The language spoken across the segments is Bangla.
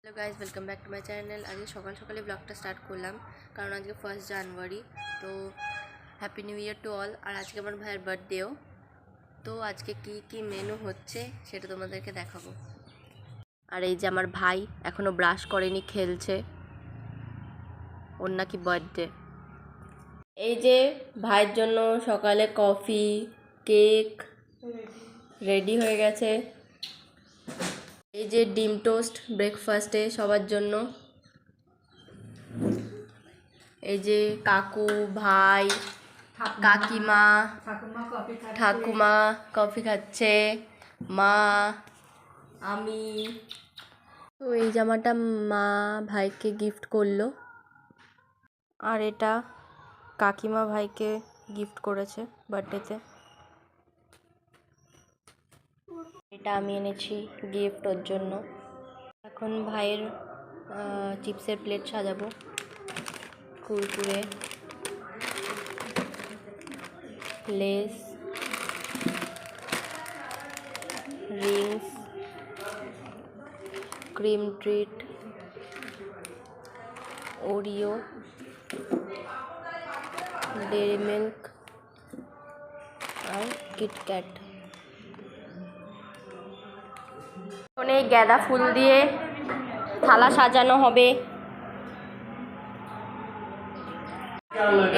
Hello guys, welcome back to my channel. আজকে সকাল সকালে ব্লগটা স্টার্ট করলাম কারণ আজকে 1 জানুয়ারি। তো happy new year to all. আর আজকে আমার ভাইয়ের বার্থডেও। তো আজকে কি কি মেনু হচ্ছে সেটা তোমাদেরকে দেখাবো। আর এই যে আমার ভাই এখনও ব্রাশ করেনি, খেলছে, ওর নাকি বার্থডে। এই যে ভাইয়ের জন্য সকালে কফি, কেক রেডি হয়ে গেছে। এই যে ডিম টোস্ট ব্রেকফাস্টে সবার জন্য। এই যে কাকু, ভাই, কাকিমা, ঠাকুমা কফি খাচ্ছে, মা, আমি। তো এই জামাটা মা ভাইকে গিফট করলো, আর এটা কাকিমা ভাইকে গিফট করেছে বার্থডেতে। এটা আমি এনেছি গিফট ওর জন্য। এখন ভাইয়ের চিপসের প্লেট সাজাবো, Kurkure, Lays, Rings, Cream Treat, Oreo, Dairy Milk আর কিটক্যাট। অনেক গাঁদা ফুল দিয়ে থালা সাজানো হবে।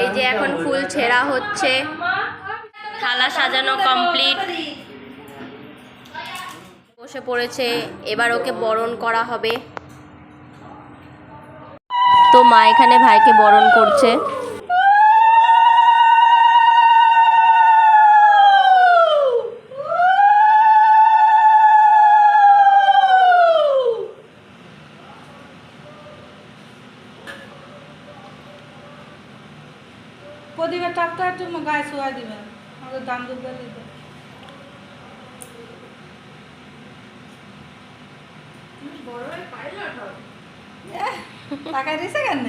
এই যে এখন ফুল ছেঁড়া হচ্ছে, থালা সাজানো কমপ্লিট। বসে পড়েছে, এবার ওকে বরণ করা হবে। তো মা এখানে ভাইকে বরণ করছে। প্রদীপের টাকটা একটু গায়ে শোয়া দিবেন, আমাদের দাম দুধ দিতে। টাকা দিছে কেন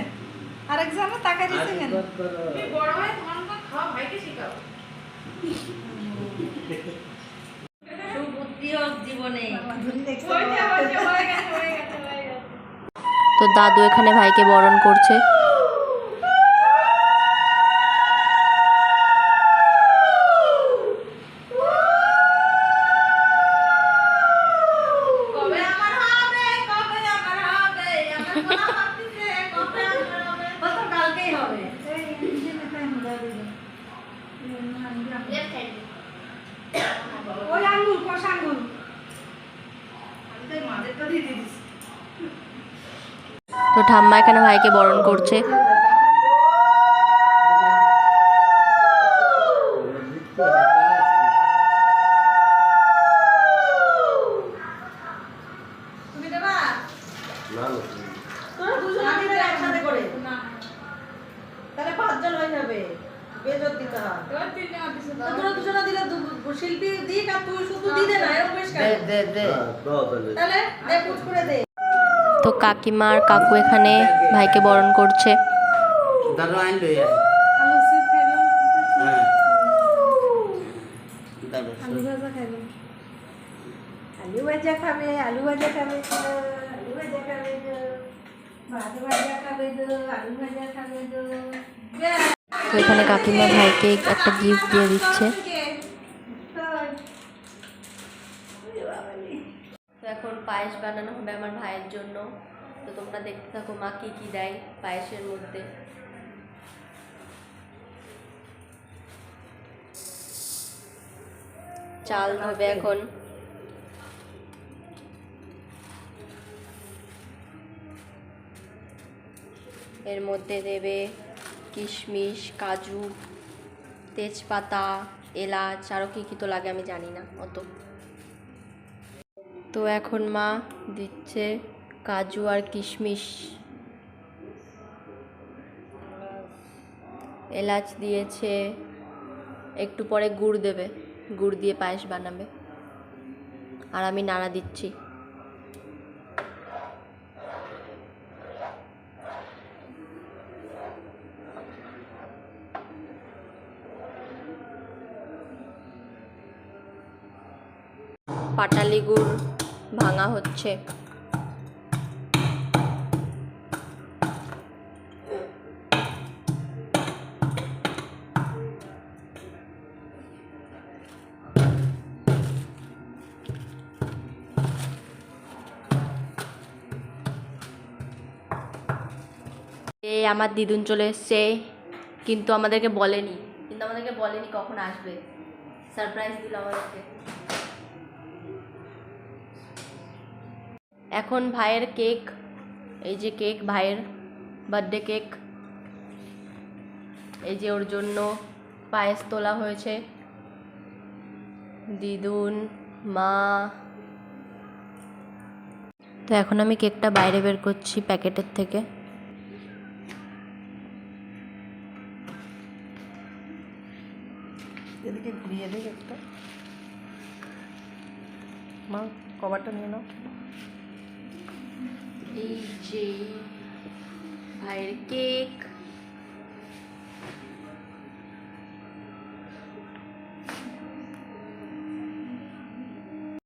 আরেকজন টাকা দিছে কেন? বড় হয় তোমার খাওয়া ভাইকে শিখাও। সুবুদ্ধি হোক জীবনে। তো দাদু এখানে ভাইকে বরণ করছে। তো ঠাম্মা এখানে ভাইকে বরণ করছে। তো কাকিমা আর কাকু এখানে ভাইকে বরণ করছে। আলু ভাজা খাবে, আলু ভাজা খাবে, আলু ভাজা খাবে, ভাত ভাজা খাবে, আলু ভাজা খাবে। তো এখানে কাকিমা ভাইকে একটা গিফট দিয়ে দিচ্ছে। তো এখন পায়েস বানানো হবে আমার ভাইয়ের জন্য। তো তোমরা দেখতে থাকো মা কি কি দেয় পায়েসের মধ্যে। চাল ধোবে এখন। এর মধ্যে দেবে কিশমিশ, কাজু, তেজপাতা, এলাচ, আরও কী কী তো লাগে আমি জানি না অত। তো এখন মা দিচ্ছে কাজু আর কিশমিশ, এলাচ দিয়েছে, একটু পরে গুড় দেবে, গুড় দিয়ে পায়েস বানাবে। আর আমি নাড়া দিচ্ছি। পাটালি গুড় ভাঙা হচ্ছে। এই আমার দিদুন চলে এসছে, কিন্তু আমাদেরকে বলেনি কখন আসবে, সারপ্রাইজ দিল আমাদেরকে। এখন ভাইয়ের কেক, এই যে কেক, ভাইয়ের বার্থডে কেক, এই যে ওর জন্য পায়েস তোলা হয়েছে, দিদুন, মা। তো এখন আমি কেকটা বাইরে বের করছি প্যাকেটের থেকে। এদিকে ঘুরিয়ে দিই একটা, মা কভারটা নিয়ে নাও। এই যে ভাইয়ের কেক,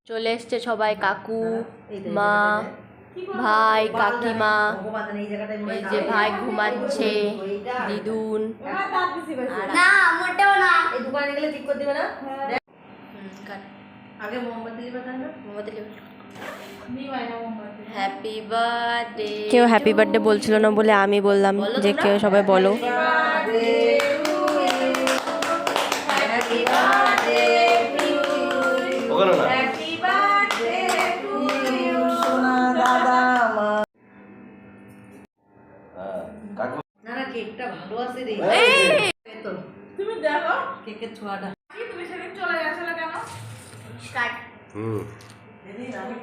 চলে এসছে সবাই, কাকু, মা, ভাই, কাকিমা। এই যে ভাই ঘুমাচ্ছে, দিদুন। না মোটেও না, এই দোকানে গেলে ঠিক করে দিবে না। আগে মোমবাতি দিবে, তাই না? মোমবাতি হ্যাপি বার্থডে। কেউ হ্যাপি বার্থডে বলছিল না বলে আমি বললাম যে কেউ সবাই বলো। না না, কেকটা ভালো আছে রে। তুমি দেখো কেকের ছোঁয়াটা। তুমি সেদিন চলে গেছিলে কেন? স্টার্ট।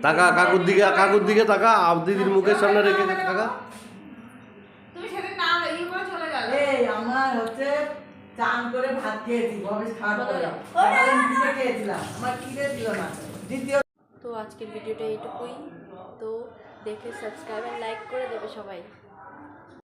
তাকা কাকুর দিকে তাকা, দিদির মুখের সামনে রেখে তাকা। তুমি সেদিন না এই করে চলে গেলে। এই আমার হচ্ছে চান করে ভাত খেয়েছি, ভবিষ খাওয়ার পরে আমি খেয়েছিলাম, আমার খিদে ছিল না। দ্বিতীয় তো আজকের ভিডিওটা এইটুকুই। তো দেখে সাবস্ক্রাইব আর লাইক করে দেবে সবাই।